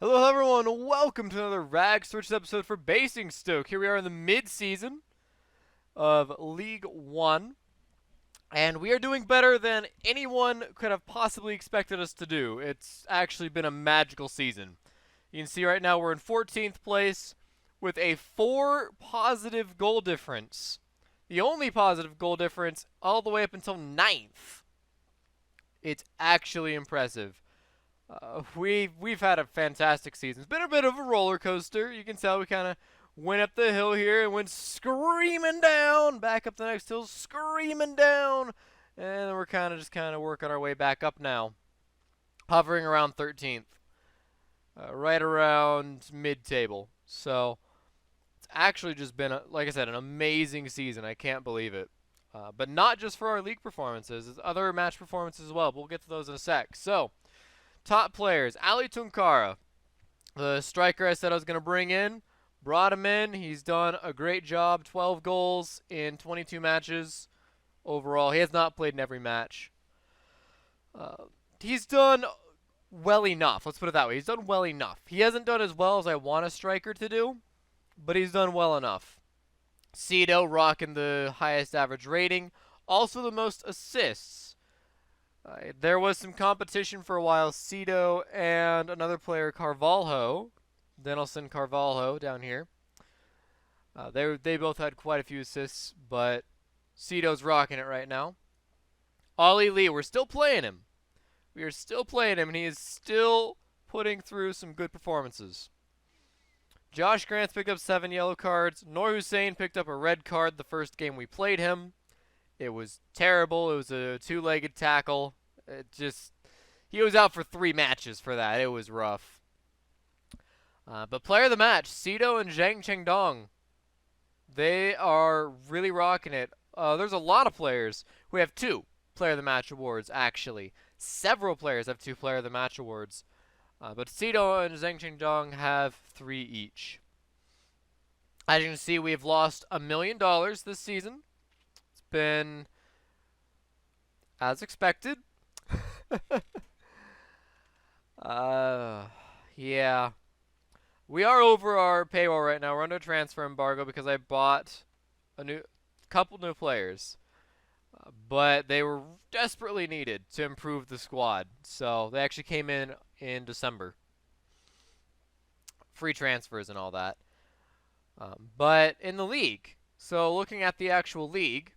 Hello, everyone. Welcome to another Rag Switches episode for Basingstoke. Here we are in the mid-season of League One, and we are doing better than anyone could have possibly expected us to do. It's actually been a magical season. You can see right now we're in 14th place with a 4 positive goal difference. The only positive goal difference all the way up until ninth. It's actually impressive. We've had a fantastic season. It's been a bit of a roller coaster. You can tell we kind of went up the hill here and went screaming down, back up the next hill, screaming down, and we're kind of working our way back up now, hovering around 13th, right around mid-table. So it's actually just been, like I said, an amazing season. I can't believe it. But not just for our league performances, it's other match performances as well. But we'll get to those in a sec. So. Top players, Ali Tunkara, the striker I said I was going to bring in, brought him in. He's done a great job, 12 goals in 22 matches overall. He has not played in every match. He's done well enough, let's put it that way. He's done well enough. He hasn't done as well as I want a striker to do, but he's done well enough. Cito rocking the highest average rating, also the most assists. There was some competition for a while. Cito and another player, Carvalho, Denelson Carvalho down here. They both had quite a few assists, but Cito's rocking it right now. Ollie Lee, we're still playing him. We are still playing him, and he is still putting through some good performances. Josh Grant's picked up 7 yellow cards. Noor Hussein picked up a red card the first game we played him. It was terrible. It was a two-legged tackle. He was out for 3 matches for that. It was rough. But player of the match, Cito and Zhang Chengdong. They are really rocking it. There's a lot of players who have 2 player of the match awards, actually. Several players have 2 player of the match awards. But Cito and Zhang Chengdong have 3 each. As you can see, we've lost $1 million this season. It's been as expected. Yeah. We are over our payroll right now. We're under transfer embargo because I bought a couple new players. But they were desperately needed to improve the squad. So they actually came in December. Free transfers and all that. But in the league, so looking at the actual league,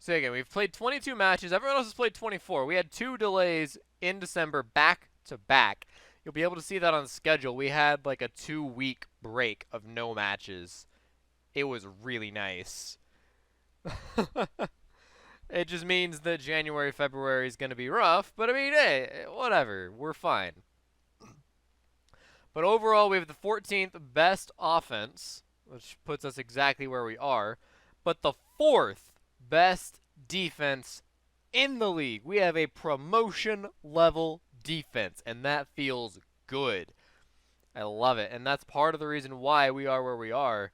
so again, we've played 22 matches. Everyone else has played 24. We had 2 delays in December back to back. You'll be able to see that on the schedule. We had like a 2-week break of no matches. It was really nice. It just means that January, February is going to be rough. But I mean, hey, whatever. We're fine. But overall, we have the 14th best offense, which puts us exactly where we are. But the 4th best defense in the league. We have a promotion level defense, and that feels good. I love it, and that's part of the reason why we are where we are.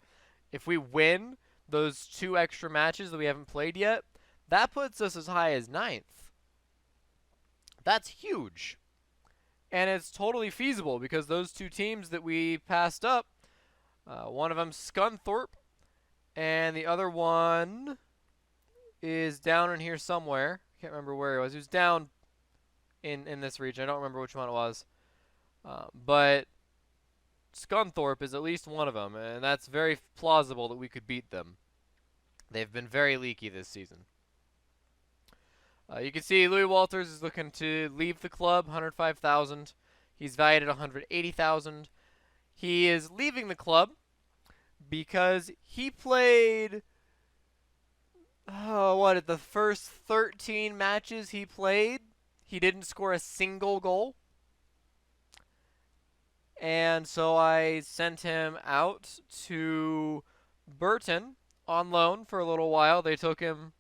If we win those 2 extra matches that we haven't played yet, that puts us as high as 9th. That's huge. And it's totally feasible because those 2 teams that we passed up, one of them Scunthorpe, and the other one is down in here somewhere. Can't remember where he was. He was down in this region. I don't remember which one it was. But Scunthorpe is at least one of them, and that's very plausible that we could beat them. They've been very leaky this season. You can see Louis Walters is looking to leave the club, 105,000. He's valued at 180,000. He is leaving the club because he played the first 13 matches he played, he didn't score a single goal. And so I sent him out to Burton on loan for a little while. They took him,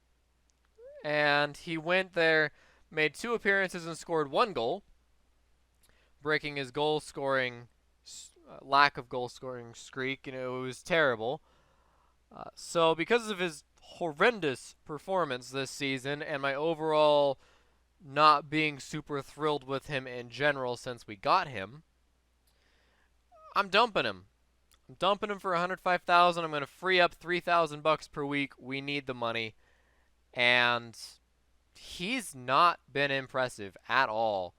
and he went there, made 2 appearances and scored 1 goal, breaking his lack of goal scoring streak. It was terrible. So because of his horrendous performance this season and my overall not being super thrilled with him in general since we got him, I'm dumping him. I'm dumping him for 105,000. I'm going to free up 3,000 bucks per week. We need the money. And he's not been impressive at all.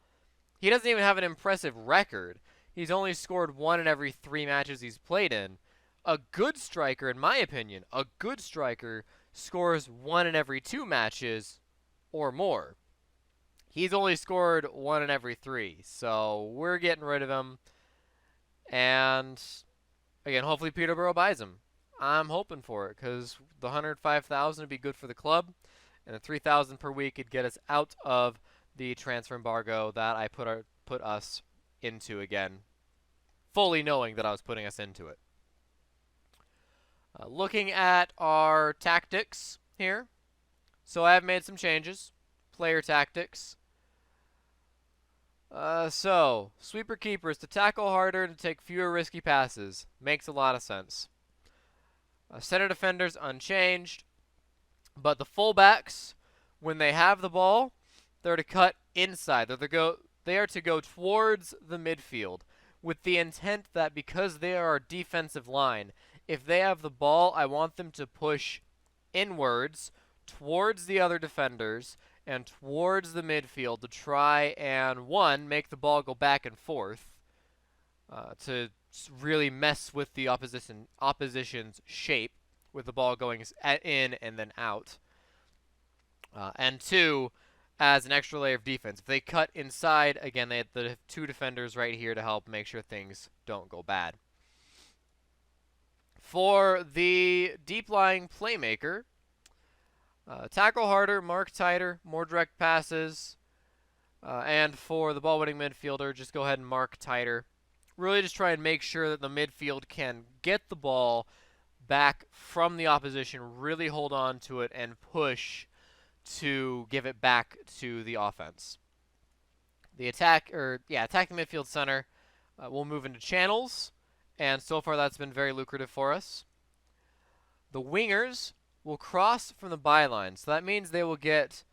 He doesn't even have an impressive record. He's only scored 1 in every 3 matches he's played in. A good striker, in my opinion, a good striker scores 1 in every 2 matches or more. He's only scored 1 in every 3, so we're getting rid of him. And again, hopefully Peterborough buys him. I'm hoping for it because the 105,000 would be good for the club, and the 3,000 per week would get us out of the transfer embargo that I put us into again, fully knowing that I was putting us into it. Looking at our tactics here, so I have made some changes. Player tactics. So, sweeper keepers to tackle harder and to take fewer risky passes. Makes a lot of sense. Center defenders unchanged, but the fullbacks, when they have the ball, they're to cut inside. They are to go towards the midfield with the intent that because they are our defensive line, if they have the ball, I want them to push inwards towards the other defenders and towards the midfield to try and, one, make the ball go back and forth to really mess with the opposition's shape with the ball going in and then out. And two, as an extra layer of defense. If they cut inside, again, they have the 2 defenders right here to help make sure things don't go bad. For the deep-lying playmaker, tackle harder, mark tighter, more direct passes. And for the ball-winning midfielder, just go ahead and mark tighter. Really just try and make sure that the midfield can get the ball back from the opposition, really hold on to it, and push to give it back to the offense. The attacking midfield center will move into channels, and so far that's been very lucrative for us. The wingers will cross from the byline, so that means they will get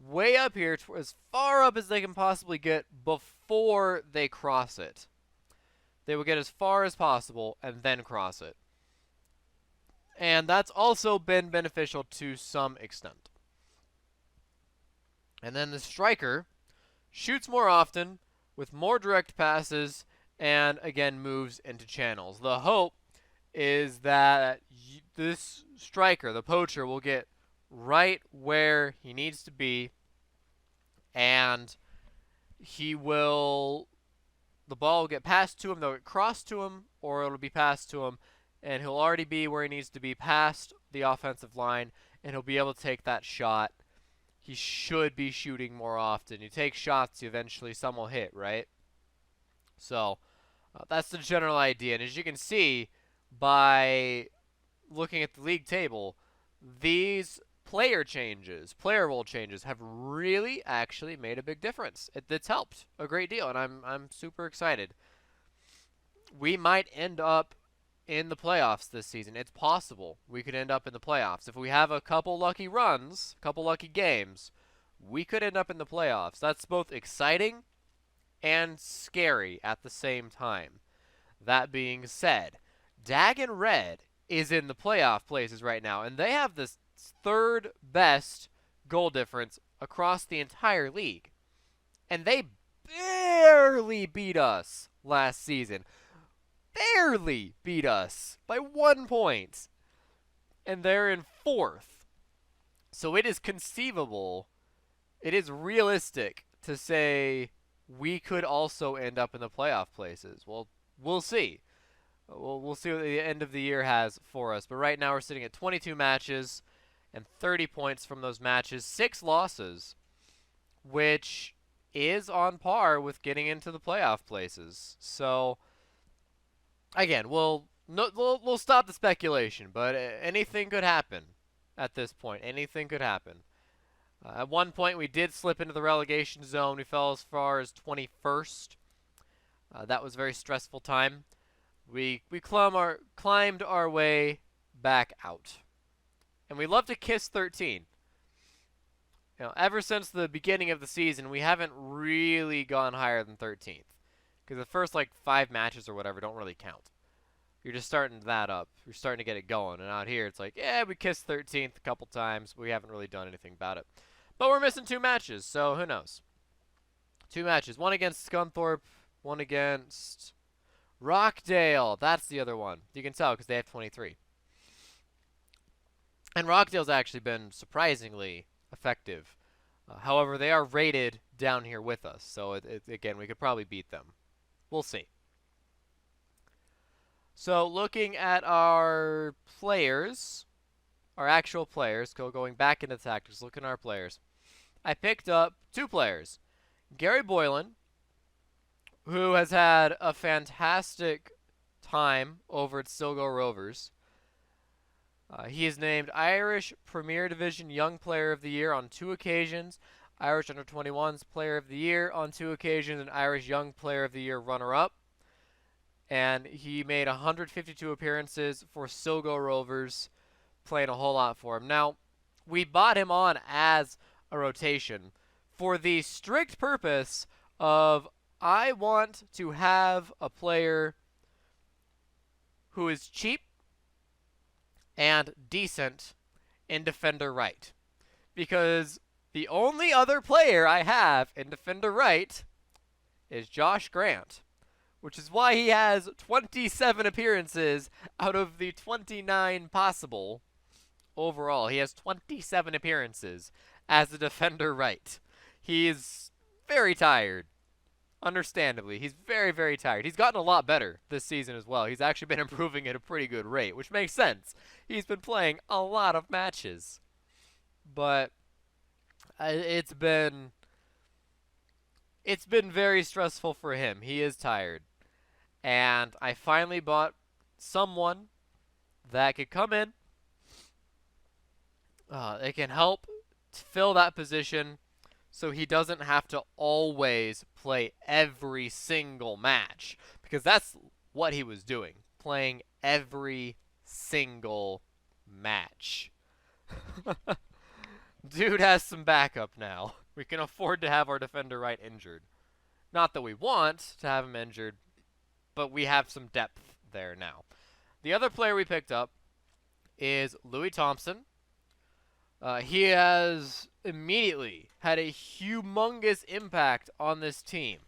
way up here, as far up as they can possibly get before they cross it. They will get as far as possible and then cross it. And that's also been beneficial to some extent. And then the striker shoots more often with more direct passes and, again, moves into channels. The hope is that this striker, the poacher, will get right where he needs to be, and the ball will get passed to him, they'll get crossed to him, or it'll be passed to him, and he'll already be where he needs to be past the offensive line, and he'll be able to take that shot. He should be shooting more often. You take shots, eventually some will hit, right? So that's the general idea. And as you can see by looking at the league table, these player role changes have really actually made a big difference. It's helped a great deal, and I'm super excited. We might end up in the playoffs this season. It's possible we could end up in the playoffs. If we have a couple lucky runs, a couple lucky games, we could end up in the playoffs. That's both exciting and scary at the same time. That being said, Dagon Red is in the playoff places right now, and they have the 3rd best goal difference across the entire league. And they barely beat us last season. Barely beat us by 1 point. And they're in 4th. So it is conceivable, it is realistic to say we could also end up in the playoff places. Well, we'll see. We'll see what the end of the year has for us. But right now we're sitting at 22 matches and 30 points from those matches. 6 losses, which is on par with getting into the playoff places. So, again, we'll stop the speculation, but anything could happen at this point. Anything could happen. At one point, we did slip into the relegation zone. We fell as far as 21st. That was a very stressful time. We climbed our way back out. And we love to kiss 13. Ever since the beginning of the season, we haven't really gone higher than 13th. because the first like 5 matches or whatever don't really count. You're just starting that up. You're starting to get it going. And out here, it's like, yeah, we kissed 13th a couple times. But we haven't really done anything about it. But we're missing 2 matches, so who knows? 2 matches. One against Scunthorpe, one against Rockdale. That's the other one. You can tell because they have 23. And Rockdale's actually been surprisingly effective. However, they are rated down here with us. So, again, we could probably beat them. We'll see. So looking at our players, our actual players, going back into tactics, looking at our players, I picked up 2 players. Gary Boylan, who has had a fantastic time over at Stilgo Rovers. He is named Irish Premier Division Young Player of the Year on 2 occasions, Irish Under-21s Player of the Year on 2 occasions, and Irish Young Player of the Year runner-up. And he made 152 appearances for Stilgo Rovers, playing a whole lot for him. Now, we bought him on as a rotation for the strict purpose of I want to have a player who is cheap and decent in defender right. Because the only other player I have in defender right is Josh Grant, which is why he has 27 appearances out of the 29 possible overall. He has 27 appearances as a defender right. He is very tired. Understandably, he's very, very tired. He's gotten a lot better this season as well. He's actually been improving at a pretty good rate, which makes sense. He's been playing a lot of matches. But it's been very stressful for him. He is tired. And I finally bought someone that could come in. It can help fill that position so he doesn't have to always play every single match. Because that's what he was doing. Playing every single match. Dude has some backup now. We can afford to have our defender right injured. Not that we want to have him injured, but we have some depth there now. The other player we picked up is Louis Thompson. He has immediately had a humongous impact on this team.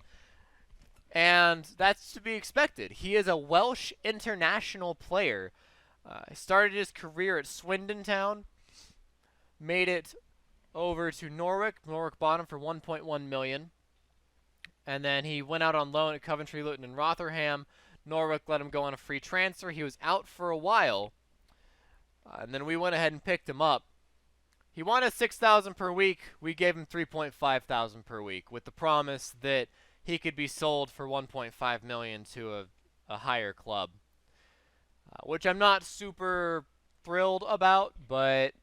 And that's to be expected. He is a Welsh international player. Started his career at Swindon Town. Made it over to Norwich. Norwich bought him for $1.1 million. And then he went out on loan at Coventry, Luton, and Rotherham. Norwich let him go on a free transfer. He was out for a while. And then we went ahead and picked him up. He wanted $6,000 per week. We gave him $3,500 per week with the promise that he could be sold for $1.5 million to a higher club. Which I'm not super thrilled about, but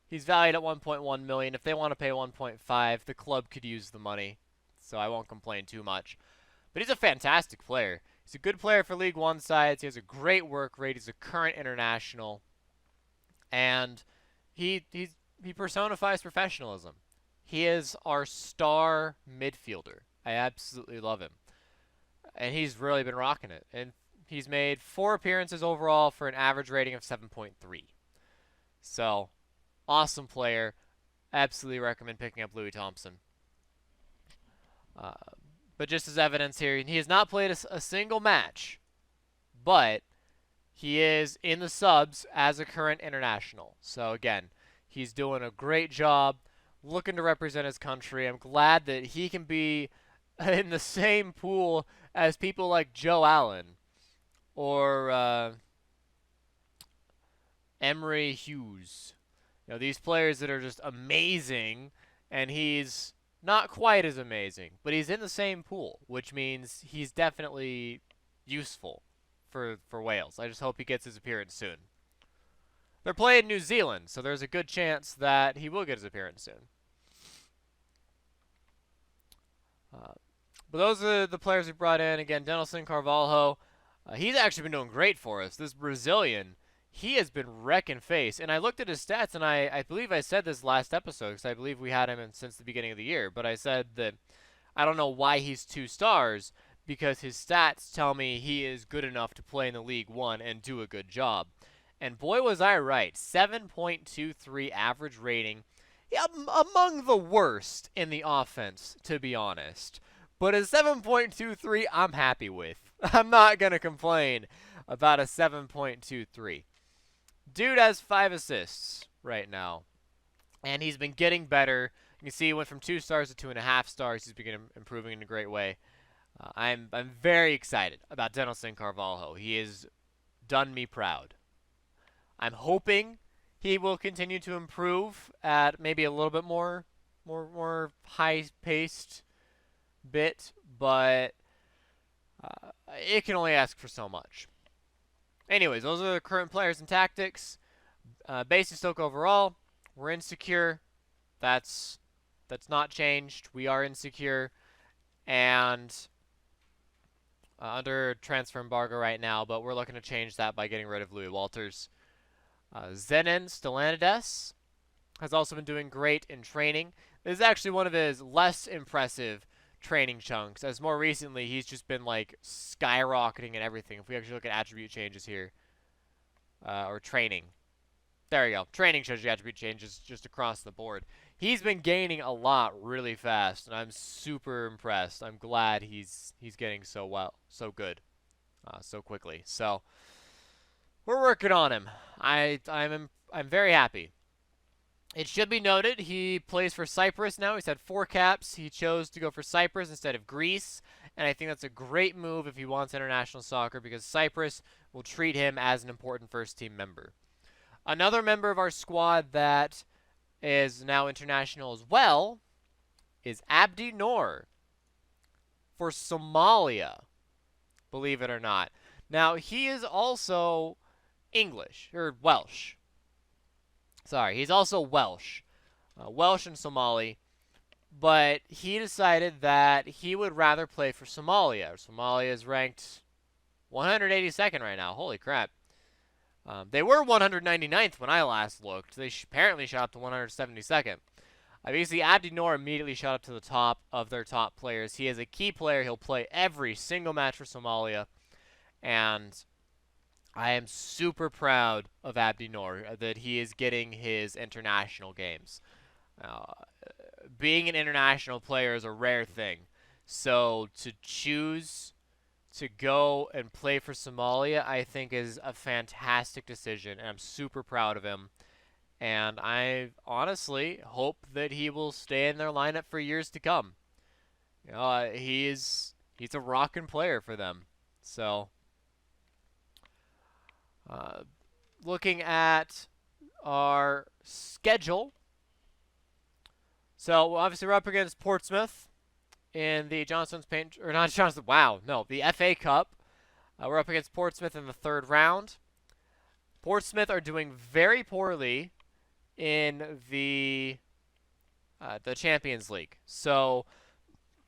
he's valued at $1.1 million. If they want to pay $1.5, the club could use the money, so I won't complain too much. But he's a fantastic player. He's a good player for League One sides. He has a great work rate. He's a current international, and he personifies professionalism. He is our star midfielder. I absolutely love him, and he's really been rocking it. And he's made 4 appearances overall for an average rating of 7.3. So, awesome player. Absolutely recommend picking up Louis Thompson. But just as evidence here, he has not played a single match, but he is in the subs as a current international. So again, he's doing a great job, looking to represent his country. I'm glad that he can be in the same pool as people like Joe Allen or Emery Hughes. You know, these players that are just amazing, and he's not quite as amazing, but he's in the same pool, which means he's definitely useful for Wales. I just hope he gets his appearance soon. They're playing New Zealand, so there's a good chance that he will get his appearance soon. But those are the players we brought in. Again, Denilson Carvalho, he's actually been doing great for us. This Brazilian, he has been wrecking face. And I looked at his stats, and I believe I said this last episode, because I believe we had him since the beginning of the year. But I said that I don't know why he's 2 stars, because his stats tell me he is good enough to play in the League One and do a good job. And boy, was I right. 7.23 average rating. Yeah, among the worst in the offense, to be honest. But a 7.23, I'm happy with. I'm not going to complain about a 7.23. Dude has 5 assists right now, and he's been getting better. You can see he went from 2 stars to 2.5 stars. He's been improving in a great way. I'm very excited about Denilson Carvalho. He has done me proud. I'm hoping he will continue to improve at maybe a little bit more high-paced bit, but it can only ask for so much. Anyways, those are the current players and tactics. Basingstoke overall, we're insecure. That's not changed. We are insecure, and under transfer embargo right now, but we're looking to change that by getting rid of Louis Walters. Zenon Stellanides has also been doing great in training. This is actually one of his less impressive training chunks, as more recently he's just been like skyrocketing and everything. If we actually look at attribute changes here, or training. There we go. Training shows you attribute changes just across the board. He's been gaining a lot really fast, and I'm super impressed. I'm glad he's getting so good, so quickly. So we're working on him. I'm very happy. It should be noted he plays for Cyprus now. He's had 4 caps. He chose to go for Cyprus instead of Greece, and I think that's a great move if he wants international soccer, because Cyprus will treat him as an important first-team member. Another member of our squad that is now international as well is Abdi Noor for Somalia, believe it or not. Now, he is also English, or Welsh. Sorry, he's also Welsh. Welsh and Somali. But he decided that he would rather play for Somalia. Somalia is ranked 182nd right now. Holy crap. They were 199th when I last looked. They apparently shot up to 172nd. Obviously, Abdi Noor immediately shot up to the top of their top players. He is a key player. He'll play every single match for Somalia. And I am super proud of Abdi Noor that he is getting his international games. Being an international player is a rare thing. So to choose to go and play for Somalia, I think is a fantastic decision, and I'm super proud of him. And I honestly hope that he will stay in their lineup for years to come. He's a rockin' player for them. So, looking at our schedule. So obviously we're up against Portsmouth in the Johnson's Paint, or not Johnson. Wow, no, the FA Cup. We're up against Portsmouth in the 3rd round. Portsmouth are doing very poorly in the Champions League. So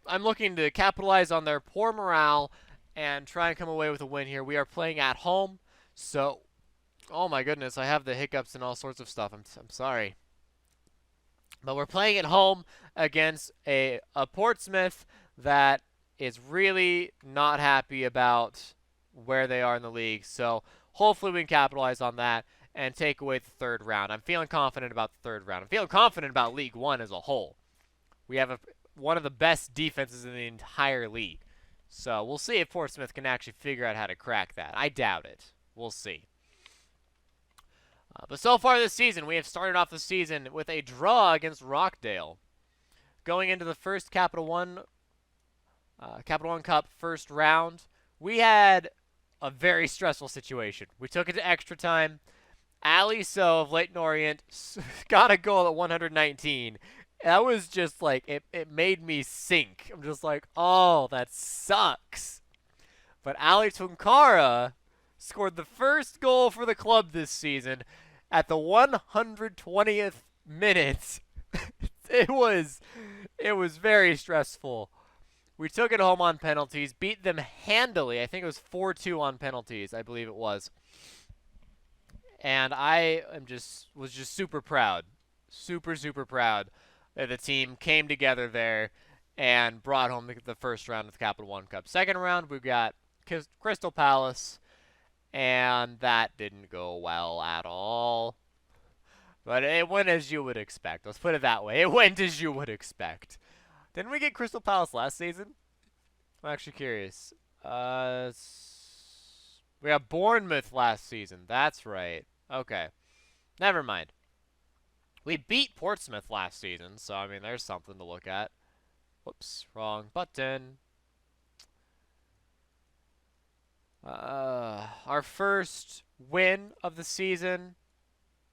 I'm looking to capitalize on their poor morale and try and come away with a win here. We are playing at home, so oh my goodness, I have the hiccups and all sorts of stuff. I'm sorry. But we're playing at home against a Portsmouth that is really not happy about where they are in the league. So hopefully we can capitalize on that and take away the 3rd round. I'm feeling confident about the 3rd round. I'm feeling confident about League One as a whole. We have one of the best defenses in the entire league. So we'll see if Portsmouth can actually figure out how to crack that. I doubt it. We'll see. But so far this season, we have started off the season with a draw against Rockdale. Going into the first Capital One Cup first round, we had a very stressful situation. We took it to extra time. Ali So of Leighton Orient got a goal at 119. That was just like, it made me sink. I'm just like, oh, that sucks. But Ali Tunkara scored the first goal for the club this season at the 120th minute. It was very stressful. We took it home on penalties, beat them handily. I think it was 4-2 on penalties, I believe it was. And I was just super proud. Super, super proud that the team came together there and brought home the first round of the Capital One Cup. Second round, we got Crystal Palace, and that didn't go well at all. But it went as you would expect. Let's put it that way. It went as you would expect. Didn't we get Crystal Palace last season? I'm actually curious. We got Bournemouth last season. That's right. Okay. Never mind. We beat Portsmouth last season, so I mean, there's something to look at. Whoops, wrong button. Our first win of the season.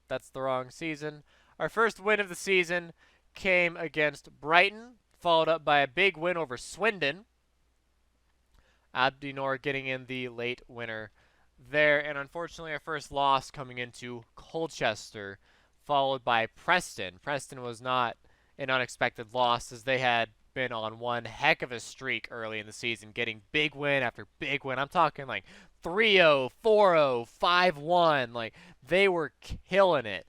That's the wrong season. Our first win of the season came against Brighton, followed up by a big win over Swindon. Abdinor getting in the late winner there. And unfortunately, our first loss coming into Colchester, followed by Preston. Preston was not an unexpected loss, as they had been on one heck of a streak early in the season, getting big win after big win. I'm talking like 3-0, 4-0, 5-1. Like, they were killing it.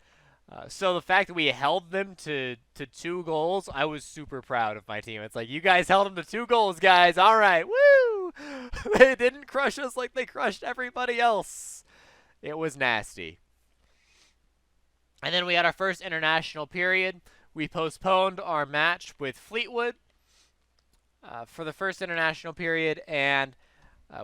So the fact that we held them to 2 goals, I was super proud of my team. It's like, you guys held them to 2 goals, guys. All right, woo! They didn't crush us like they crushed everybody else. It was nasty. And then we had our first international period. We postponed our match with Fleetwood for the first international period, and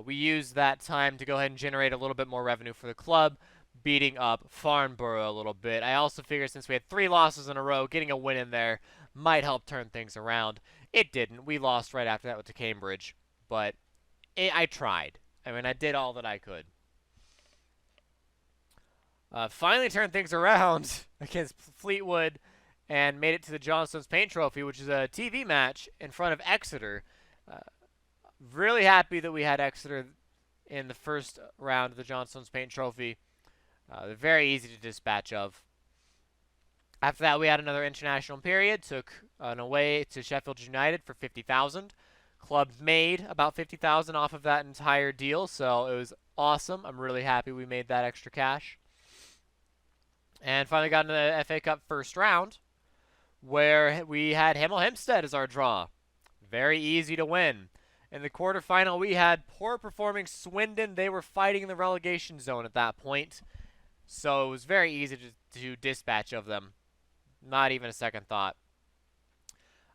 we used that time to go ahead and generate a little bit more revenue for the club, beating up Farnborough a little bit. I also figured since we had 3 losses in a row, getting a win in there might help turn things around. It didn't. We lost right after that to Cambridge, but I tried. I mean, I did all that I could. Finally turned things around against Fleetwood and made it to the John Stones Paint Trophy, which is a TV match in front of Exeter. Really happy that we had Exeter in the first round of the John Stones Paint Trophy. They're very easy to dispatch of. After that, we had another international period. Took an away to Sheffield United for $50,000. Club made about $50,000 off of that entire deal, so it was awesome. I'm really happy we made that extra cash. And finally got into the FA Cup first round, where we had Hemel Hempstead as our draw. Very easy to win. In the quarterfinal, we had poor-performing Swindon. They were fighting in the relegation zone at that point, so it was very easy to dispatch of them. Not even a second thought.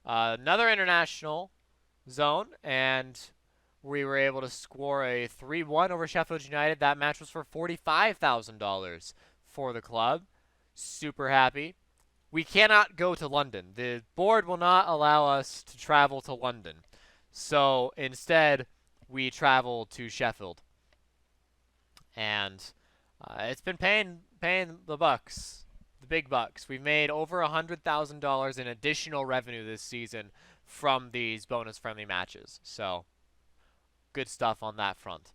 Another international zone, and we were able to score a 3-1 over Sheffield United. That match was for $45,000 for the club. Super happy. We cannot go to London. The board will not allow us to travel to London. So instead, we traveled to Sheffield. And it's been paying the bucks, the big bucks. We've made over $100,000 in additional revenue this season from these bonus-friendly matches. So good stuff on that front.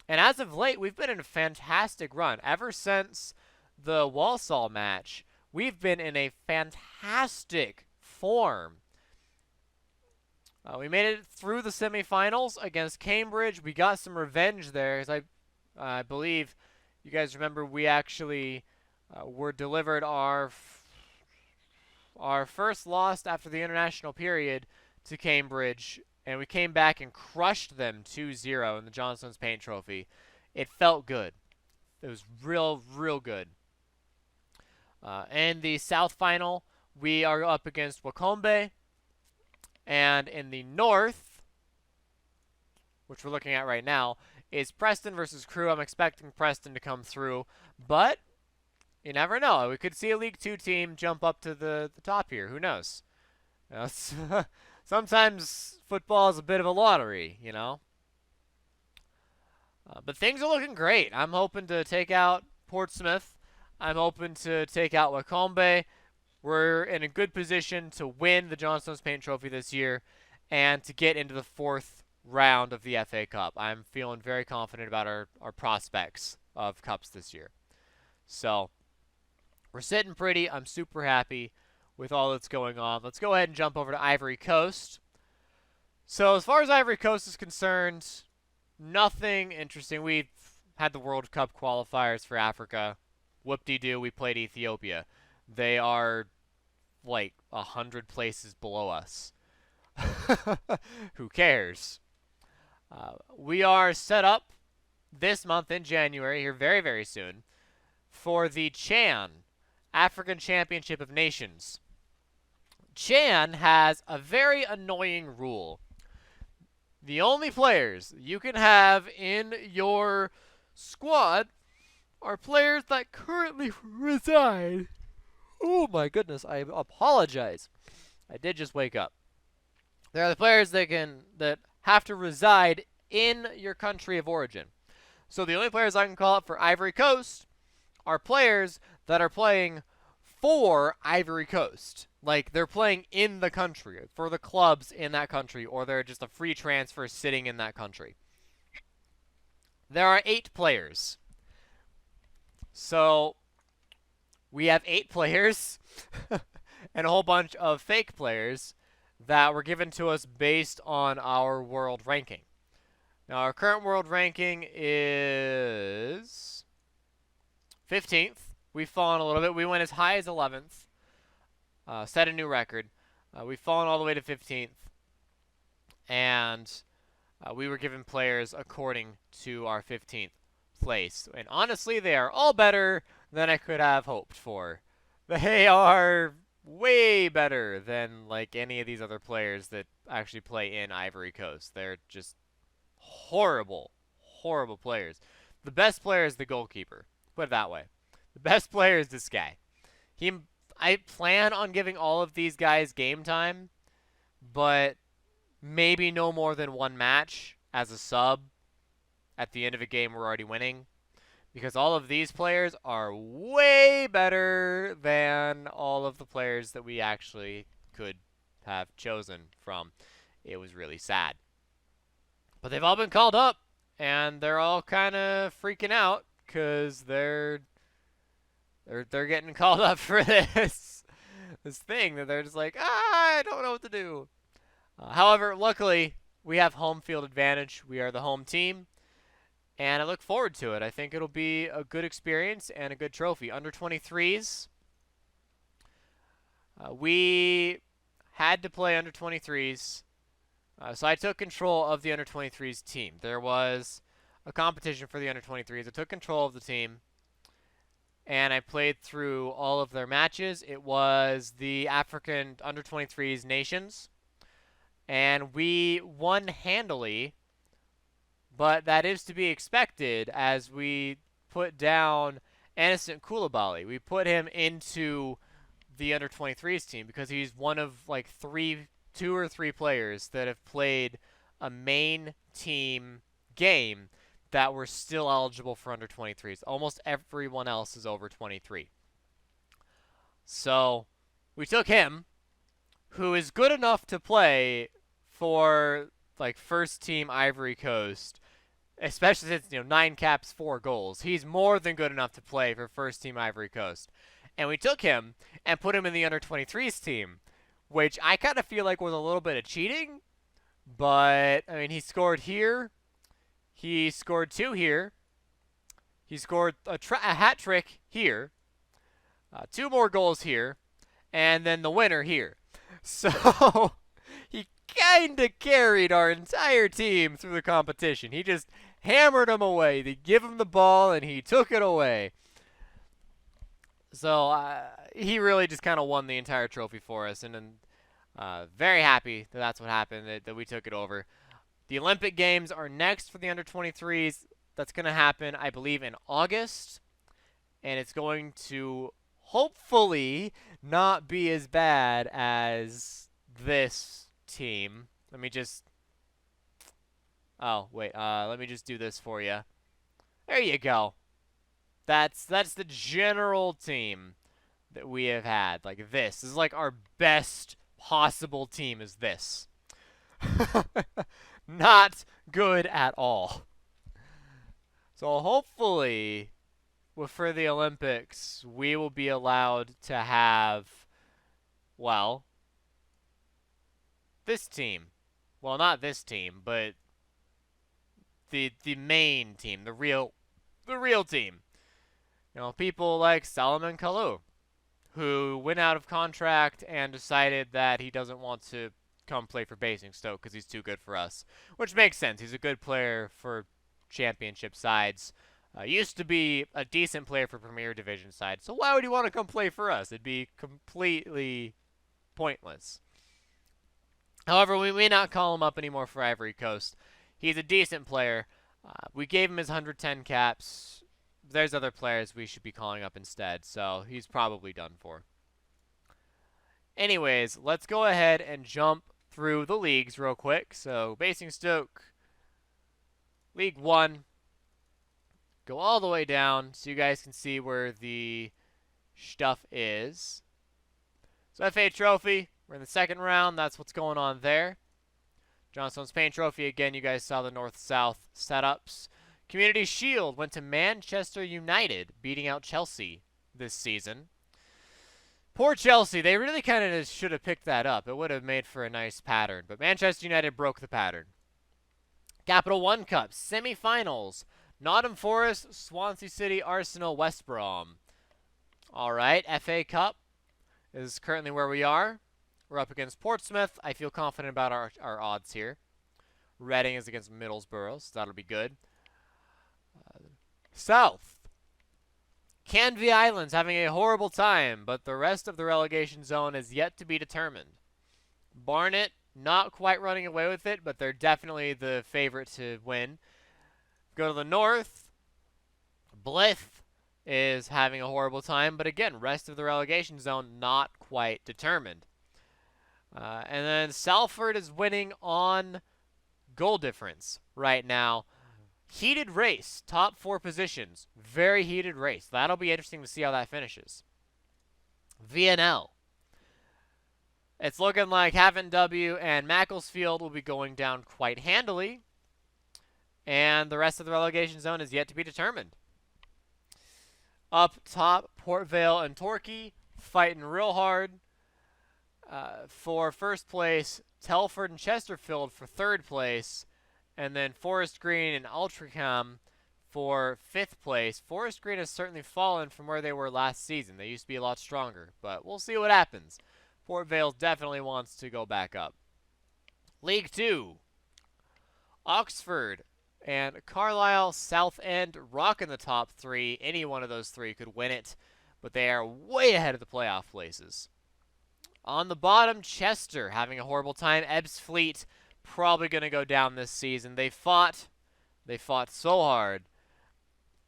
And as of late, we've been in a fantastic run. Ever since the Walsall match, we've been in a fantastic form. We made it through the semifinals against Cambridge. We got some revenge there, as I believe you guys remember we actually were delivered our first loss after the international period to Cambridge, and we came back and crushed them 2-0 in the John Stones Paint Trophy. It felt good. It was real good. In the South Final, we are up against Wakombe. And in the North, which we're looking at right now, is Preston versus Crewe. I'm expecting Preston to come through, but you never know. We could see a League 2 team jump up to the top here. Who knows? You know, sometimes football is a bit of a lottery, you know. But things are looking great. I'm hoping to take out Portsmouth. I'm hoping to take out Wakombe. We're in a good position to win the John Stones Paint Trophy this year and to get into the 4th round of the FA Cup. I'm feeling very confident about our prospects of cups this year. So we're sitting pretty. I'm super happy with all that's going on. Let's go ahead and jump over to Ivory Coast. So as far as Ivory Coast is concerned, nothing interesting. We've had the World Cup qualifiers for Africa. Whoop-de-doo, we played Ethiopia. They are like 100 places below us. Who cares? We are set up this month in January, here very, very soon, for the CHAN, African Championship of Nations. CHAN has a very annoying rule. The only players you can have in your squad are players that currently reside. Oh my goodness, I apologize. I did just wake up. There are the players that have to reside in your country of origin. So the only players I can call up for Ivory Coast are players that are playing for Ivory Coast. Like, they're playing in the country, for the clubs in that country, or they're just a free transfer sitting in that country. There are 8 players. So, we have 8 players and a whole bunch of fake players that were given to us based on our world ranking. Now, our current world ranking is 15th. We've fallen a little bit. We went as high as 11th. Set a new record. We've fallen all the way to 15th. And we were given players according to our 15th place. And honestly, they are all better than I could have hoped for. They are way better than like any of these other players that actually play in Ivory Coast. They're just horrible, horrible players. The best player is the goalkeeper. Put it that way. The best player is this guy. I plan on giving all of these guys game time, but maybe no more than one match as a sub. At the end of a game, we're already winning. Because all of these players are way better than all of the players that we actually could have chosen from. It was really sad. But they've all been called up, and they're all kind of freaking out because they're getting called up for this thing that they're just like, I don't know what to do. However, luckily, we have home field advantage. We are the home team, and I look forward to it. I think it'll be a good experience and a good trophy. Under 23s, we had to play under 23s, so I took control of the under 23s team. There was a competition for the under 23s. I took control of the team, and I played through all of their matches. It was the African under 23s nations, and we won handily, but that is to be expected as we put down Innocent Koulibaly. We put him into the under 23s team because he's one of like 2 or 3 players that have played a main team game that were still eligible for under 23s. Almost everyone else is over 23. So we took him, who is good enough to play for like first team Ivory Coast, especially since 9 caps, 4 goals. He's more than good enough to play for first team Ivory Coast. And we took him and put him in the under 23s team, which I kind of feel like was a little bit of cheating. But I mean, he scored here. He scored 2 here. He scored a hat trick here. 2 more goals here. And then the winner here. So he kind of carried our entire team through the competition. He just hammered them away. They give him the ball, and he took it away. So he really just kind of won the entire trophy for us. And very happy that that's what happened, that we took it over. The Olympic Games are next for the under 23s. That's going to happen, I believe, in August. And it's going to hopefully not be as bad as this team. Let me just... Oh, wait. Let me just do this for you. There you go. That's the general team that we have had. Like this. This is like our best possible team is this. Not good at all. So hopefully, for the Olympics, we will be allowed to have, well, this team. Well, not this team, but the main team, the real team. People like Salomon Kalou, who went out of contract and decided that he doesn't want to come play for Basingstoke because he's too good for us, which makes sense. He's a good player for championship sides. Used to be a decent player for Premier Division sides, so why would he want to come play for us? It'd be completely pointless. However, we may not call him up anymore for Ivory Coast. He's a decent player. We gave him his 110 caps. There's other players we should be calling up instead, so he's probably done for. Anyways, let's go ahead and jump through the leagues real quick. So, Basingstoke, League 1. Go all the way down so you guys can see where the stuff is. So, FA Trophy, we're in the second round. That's what's going on there. Johnstone's Paint Trophy, again, you guys saw the North-South setups. Community Shield went to Manchester United, beating out Chelsea this season. Poor Chelsea. They really kind of should have picked that up. It would have made for a nice pattern. But Manchester United broke the pattern. Capital One Cup semifinals. Nottingham Forest, Swansea City, Arsenal, West Brom. All right, FA Cup is currently where we are. We're up against Portsmouth. I feel confident about our odds here. Reading is against Middlesbrough, so that'll be good. South. Canvey Island's having a horrible time, but the rest of the relegation zone is yet to be determined. Barnet, not quite running away with it, but they're definitely the favorite to win. Go to the north. Blyth is having a horrible time, but again, rest of the relegation zone not quite determined. And then Salford is winning on goal difference right now. Heated race, top 4 positions. Very heated race. That'll be interesting to see how that finishes. VNL. It's looking like Havant W and Macclesfield will be going down quite handily. And the rest of the relegation zone is yet to be determined. Up top, Port Vale and Torquay fighting real hard. For first place, Telford and Chesterfield for third place. And then Forest Green and Altrincham for 5th place. Forest Green has certainly fallen from where they were last season. They used to be a lot stronger, but we'll see what happens. Port Vale definitely wants to go back up. League 2. Oxford and Carlisle, Southend rocking the top 3. Any one of those 3 could win it, but they are way ahead of the playoff places. On the bottom, Chester having a horrible time. Ebbsfleet probably going to go down this season. They fought so hard,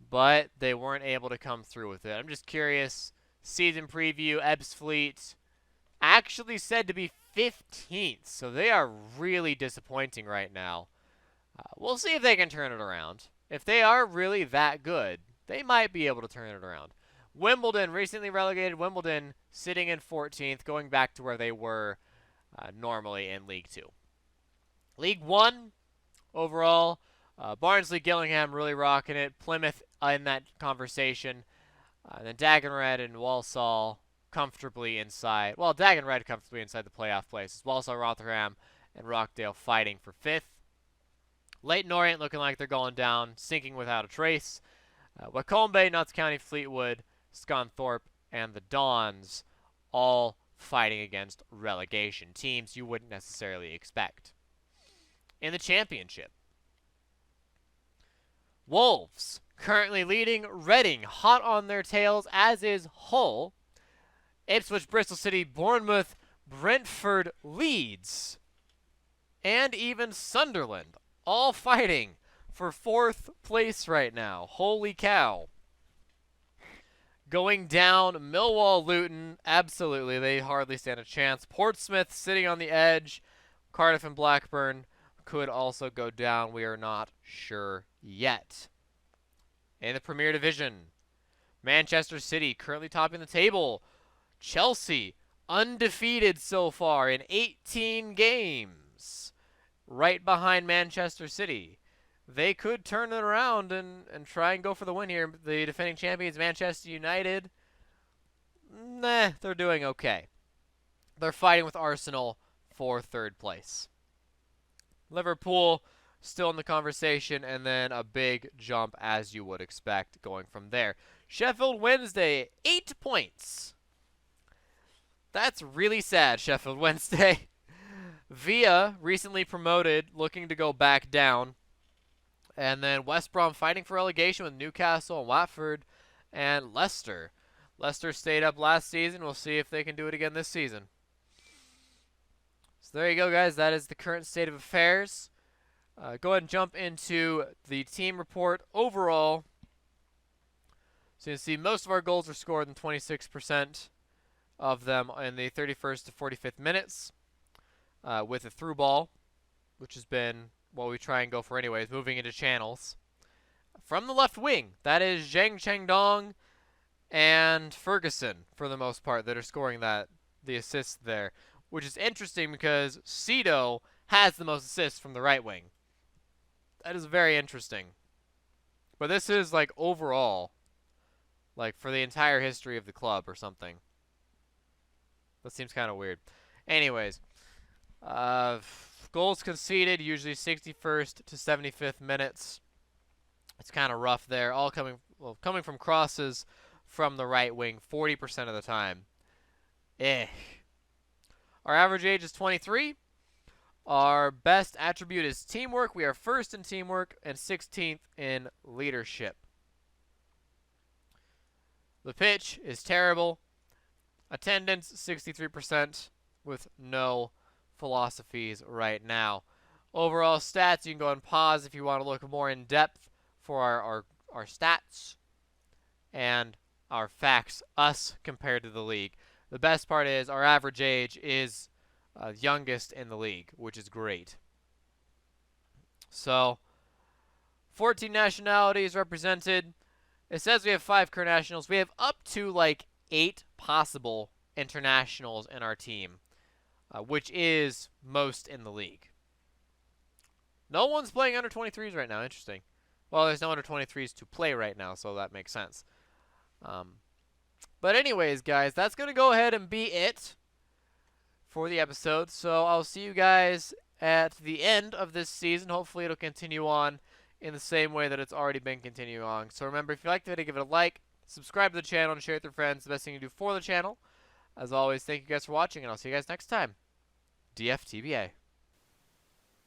but they weren't able to come through with it. I'm just curious. Season preview, Ebbsfleet actually said to be 15th, so they are really disappointing right now. We'll see if they can turn it around. If they are really that good, they might be able to turn it around. Wimbledon, recently relegated Wimbledon, sitting in 14th, going back to where they were normally in League 2. League 1, overall, Barnsley-Gillingham really rocking it. Plymouth in that conversation. And then Dagenred and Walsall comfortably inside. Well, Dagenred comfortably inside the playoff places. Walsall, Rotherham, and Rockdale fighting for 5th. Leyton Orient looking like they're going down, sinking without a trace. Wycombe, Notts County, Fleetwood, Scunthorpe, and the Dons all fighting against relegation teams you wouldn't necessarily expect. In the championship, Wolves currently leading. Reading hot on their tails, as is Hull. Ipswich, Bristol City, Bournemouth, Brentford, Leeds, and even Sunderland all fighting for 4th place right now. Holy cow. Going down, Millwall, Luton, absolutely, they hardly stand a chance. Portsmouth sitting on the edge. Cardiff and Blackburn could also go down. We are not sure yet. In the Premier Division, Manchester City currently topping the table. Chelsea undefeated so far in 18 games. Right behind Manchester City. They could turn it around and try and go for the win here. The defending champions, Manchester United, they're doing okay. They're fighting with Arsenal for 3rd place. Liverpool still in the conversation, and then a big jump as you would expect going from there. Sheffield Wednesday, 8 points. That's really sad, Sheffield Wednesday. Via recently promoted, looking to go back down. And then West Brom fighting for relegation with Newcastle and Watford and Leicester. Leicester stayed up last season. We'll see if they can do it again this season. So there you go, guys. That is the current state of affairs. Go ahead and jump into the team report overall. So you can see most of our goals were scored in 26% of them in the 31st to 45th minutes with a through ball, which has been what we try and go for anyways, moving into channels. From the left wing, that is Zhang Chengdong and Ferguson, for the most part, that are scoring the assists there, which is interesting because Cito has the most assists from the right wing. That is very interesting. But this is like overall, like for the entire history of the club or something. That seems kind of weird. Anyways, goals conceded, usually 61st to 75th minutes. It's kind of rough there. All coming from crosses from the right wing 40% of the time. Our average age is 23. Our best attribute is teamwork. We are first in teamwork and 16th in leadership. The pitch is terrible. Attendance 63% with no philosophies right now. Overall stats, you can go and pause if you want to look more in depth for our stats and our facts, us compared to the league. The best part is our average age is youngest in the league, which is great. So, 14 nationalities represented. It says we have 5 current nationals. We have up to like 8 possible internationals in our team, which is most in the league. No one's playing under 23s right now. Interesting. Well, there's no under 23s to play right now, so that makes sense. But anyways, guys, that's going to go ahead and be it for the episode. So I'll see you guys at the end of this season. Hopefully it'll continue on in the same way that it's already been continuing on. So remember, if you liked the video, give it a like, subscribe to the channel, and share it with your friends. The best thing you can do for the channel. As always, thank you guys for watching, and I'll see you guys next time. DFTBA.